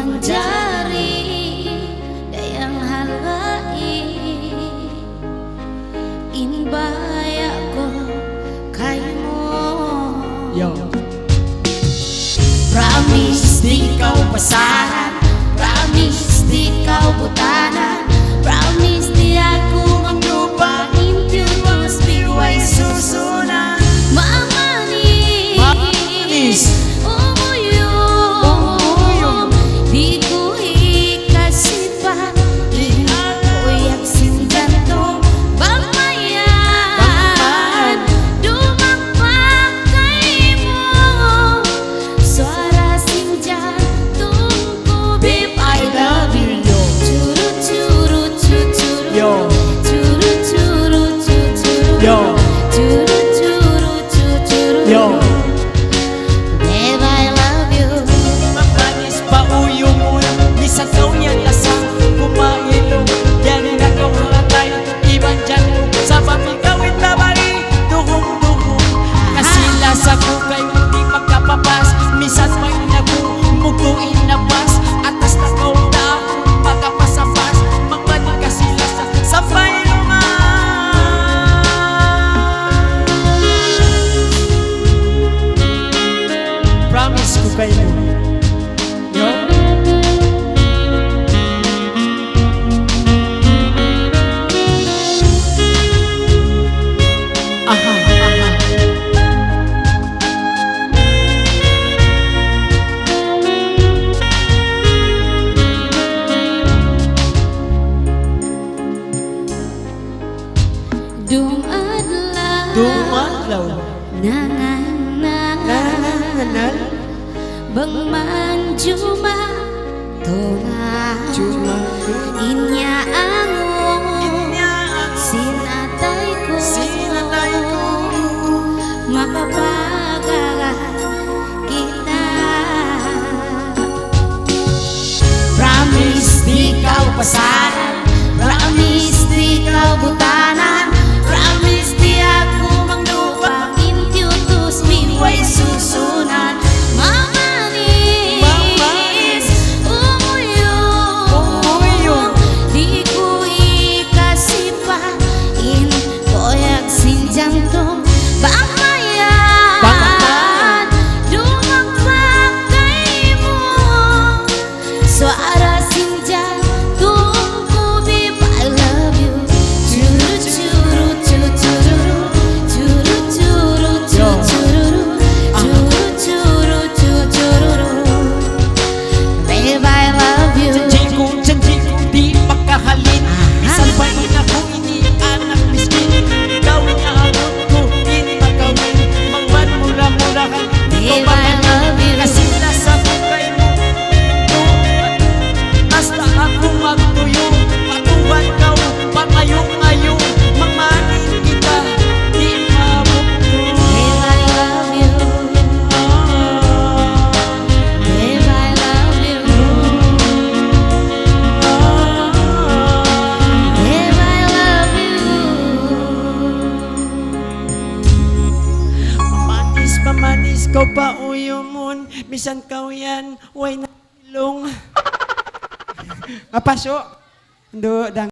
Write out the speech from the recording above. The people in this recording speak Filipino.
manjari dayang halai inbaya ko kay mo. Yo. Promise di kau pasaran, promise di kau butanan, promise di aku maglupain terus biway susunan. Mamanis, Mamanis, umuyong, di ko ikasipan, di ako yaksin jantung bangmayan, dumagpag kay mo, suara sing jantung ko, babe I love you. Churu churu churu yo, churu churu churu yo, churu churu churu yo. babe I love you. Mapanis pa uyong mo, bisa kau niyang lasang kumailong. Yan na kau halatay, ibang dyan sa pamigawin na bari, duhong-duhong. Kasi lasa ko kayo di magkapapas, misan may nagumuguin na bas, atas na kau na makapasapas, magbanig kasi lasa sa pailungan. Promise ko kayo. Yo. Aha, aha. Dumadlaw Dumadlaw. nanganangal Nangangal. bang manjuma tola Cuma inya angon sinatay ko makapagalan kita. Promise di kau pasaran, promise di kau butanan, promise di aku manglupain tiutus biway susunan. Mamanis, umuyong, di ko ikasipan, koyak sin jantung bangmayan, dumagpag kay mo, suara sin jantung ko, babe I love you. Churu churu churu churu churu churu churu churu churu churu churu babe I love you. janji ko di makahalin. Bisan pa rin ako ini anak miskin. Gawin niya abot ko, hindi magawin. Magban mura-murahan, di ko Babe I love you. kasi nasa bukay mo. Basta ako magtuyo, patuwan kau, pangayong-ayong. Mangmanin kita, di mabot ko. Babe I love you. Babe I love you. Babe I love you. Mamanis, kau pa uyumon. Bisan kau yan, way na ilong. Apasyo. Ando, dang.